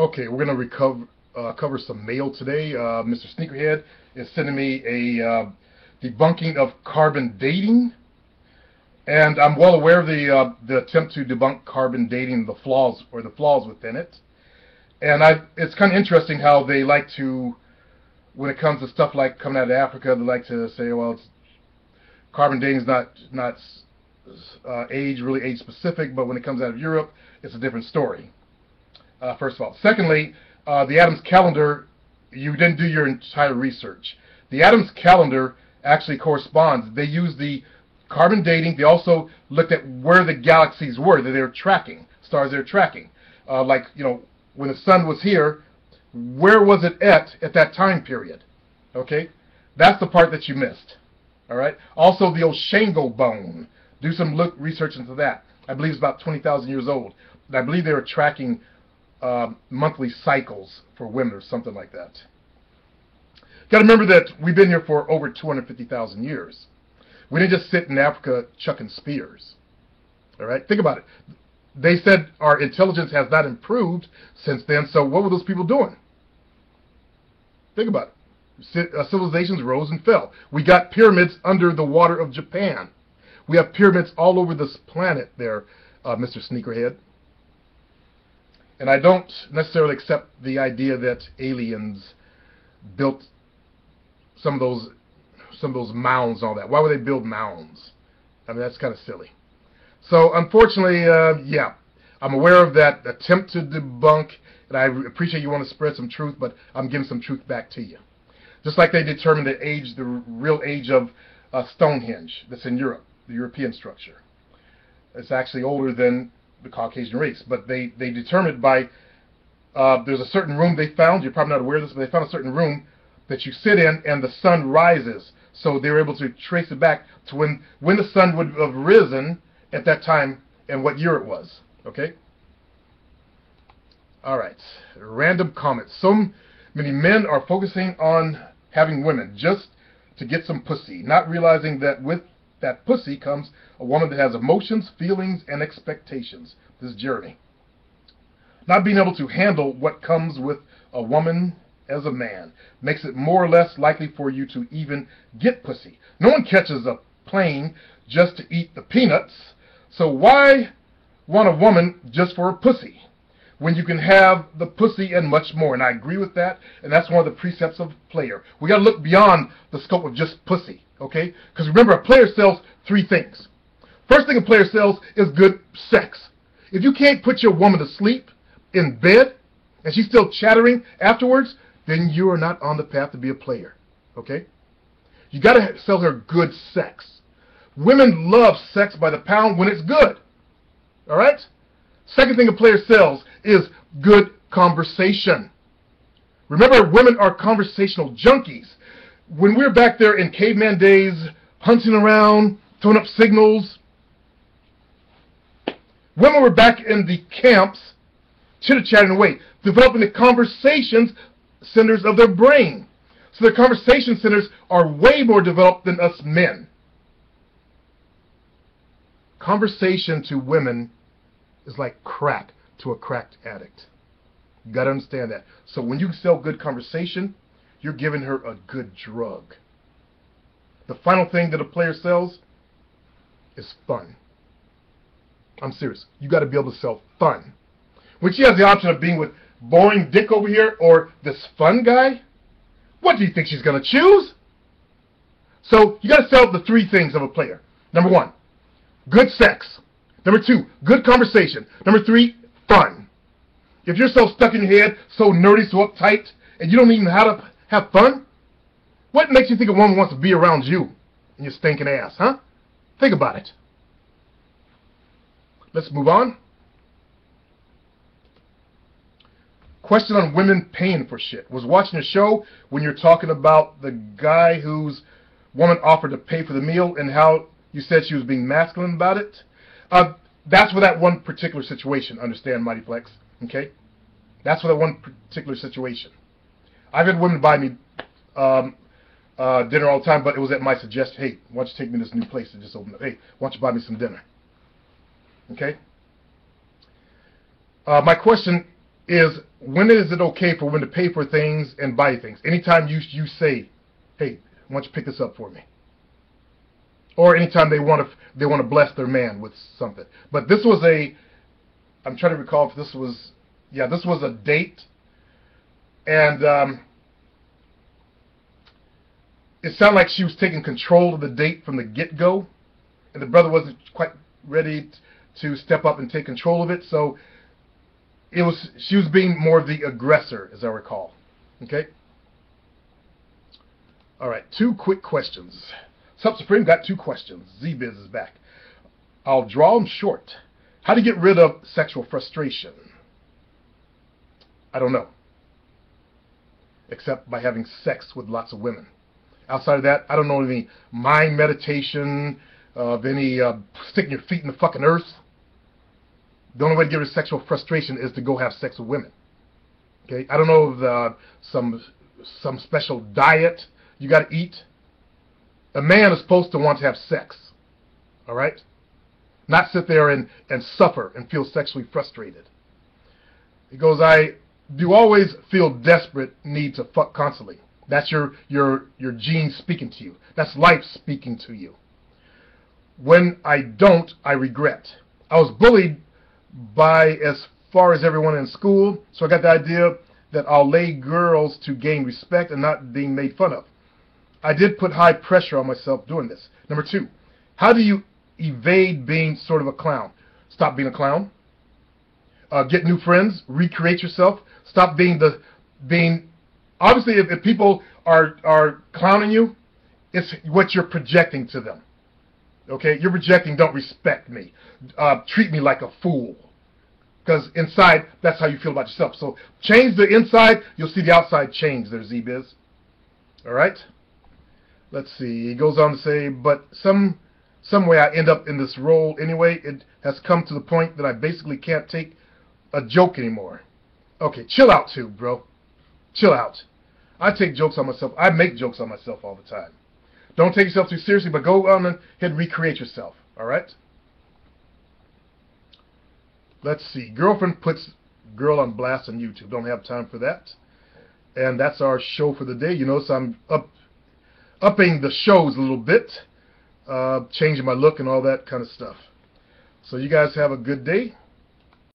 Okay, we're going to cover some mail today. Mr. Sneakerhead is sending me a debunking of carbon dating, and I'm well aware of the attempt to debunk carbon dating, the flaws within it. And it's kind of interesting how they like to, when it comes to stuff like coming out of Africa, they like to say, well, carbon dating is not really age specific, but when it comes out of Europe, it's a different story. First of all. Secondly, the Adams calendar, you didn't do your entire research. The Adams calendar actually corresponds. They use the carbon dating. They also looked at where the galaxies were that they were tracking, stars they were tracking. When the sun was here, where was it at that time period? Okay? That's the part that you missed. All right? Also, the Oshango bone. Do some research into that. I believe it's about 20,000 years old. And I believe they were tracking monthly cycles for women or something like that. Got to remember that we've been here for over 250,000 years. We didn't just sit in Africa chucking spears. All right? Think about it. They said our intelligence has not improved since then, so what were those people doing? Think about it. Civilizations rose and fell. We got pyramids under the water of Japan. We have pyramids all over this planet there, Mr. Sneakerhead. And I don't necessarily accept the idea that aliens built some of those mounds and all that. Why would they build mounds? I mean, that's kind of silly. So, unfortunately, yeah, I'm aware of that attempt to debunk, and I appreciate you want to spread some truth, but I'm giving some truth back to you. Just like they determined the real age of Stonehenge that's in Europe, the European structure. It's actually older than the Caucasian race, but they determined by, there's a certain room they found, you're probably not aware of this, but they found a certain room that you sit in and the sun rises. So they were able to trace it back to when the sun would have risen at that time and what year it was. Okay? Alright. Random comments. So many men are focusing on having women just to get some pussy, not realizing that with that pussy comes a woman that has emotions, feelings, and expectations. This is Jeremy. Not being able to handle what comes with a woman as a man makes it more or less likely for you to even get pussy. No one catches a plane just to eat the peanuts, so why want a woman just for a pussy when you can have the pussy and much more? And I agree with that, and that's one of the precepts of a player. We got to look beyond the scope of just pussy, okay? Because remember, a player sells three things. First thing a player sells is good sex. If you can't put your woman to sleep in bed and she's still chattering afterwards, then you are not on the path to be a player, okay? You got to sell her good sex. Women love sex by the pound when it's good, all right? Second thing a player sells is good conversation. Remember, women are conversational junkies. When we're back there in caveman days, hunting around, throwing up signals, women were back in the camps, chitter-chatting away, developing the conversations centers of their brain. So their conversation centers are way more developed than us men. Conversation to women is like crack to a cracked addict. You got to understand that. So when you sell good conversation, you're giving her a good drug. The final thing that a player sells is fun. I'm serious. You got to be able to sell fun. When she has the option of being with boring dick over here or this fun guy, what do you think she's going to choose? So you got to sell the three things of a player. Number one, good sex. Number two, good conversation. Number three, fun. If you're so stuck in your head, so nerdy, so uptight, and you don't even know how to have fun, what makes you think a woman wants to be around you and your stinking ass, huh? Think about it. Let's move on. Question on women paying for shit. Was watching a show when you're talking about the guy whose woman offered to pay for the meal and how you said she was being masculine about it. That's for that one particular situation, understand, Mighty Flex, okay? That's for that one particular situation. I've had women buy me dinner all the time, but it was at my suggestion. Hey, why don't you take me to this new place that just opened up? Hey, why don't you buy me some dinner? Okay? My question is when is it okay for women to pay for things and buy things? Anytime you say, hey, why don't you pick this up for me? Or anytime they want to bless their man with something. But this was I'm trying to recall if this was a date, and it sounded like she was taking control of the date from the get-go, and the brother wasn't quite ready to step up and take control of it. So she was being more of the aggressor, as I recall. Okay. All right, 2 quick questions. Sup Supreme got 2 questions. Z-Biz is back. I'll draw them short. How to get rid of sexual frustration? I don't know. Except by having sex with lots of women. Outside of that, I don't know any mind meditation, of any sticking your feet in the fucking earth. The only way to get rid of sexual frustration is to go have sex with women. Okay? I don't know of some special diet you got to eat. A man is supposed to want to have sex. All right? Not sit there and suffer and feel sexually frustrated. He goes, I do always feel desperate need to fuck constantly. That's your genes speaking to you. That's life speaking to you. When I don't, I regret. I was bullied by as far as everyone in school, so I got the idea that I'll lay girls to gain respect and not being made fun of. I did put high pressure on myself doing this. Number 2, how do you evade being sort of a clown? Stop being a clown. Get new friends. Recreate yourself. Stop being obviously, if people are clowning you, it's what you're projecting to them. Okay? You're projecting, don't respect me. Treat me like a fool. Because inside, that's how you feel about yourself. So change the inside, you'll see the outside change there, Z-Biz. All right? Let's see. He goes on to say, but some way I end up in this role anyway. It has come to the point that I basically can't take a joke anymore. Okay, chill out too, bro. Chill out. I take jokes on myself. I make jokes on myself all the time. Don't take yourself too seriously, but go on ahead and recreate yourself. All right? Let's see. Girlfriend puts girl on blast on YouTube. Don't have time for that. And that's our show for the day. You notice I'm upping the shows a little bit, changing my look and all that kind of stuff. So you guys have a good day.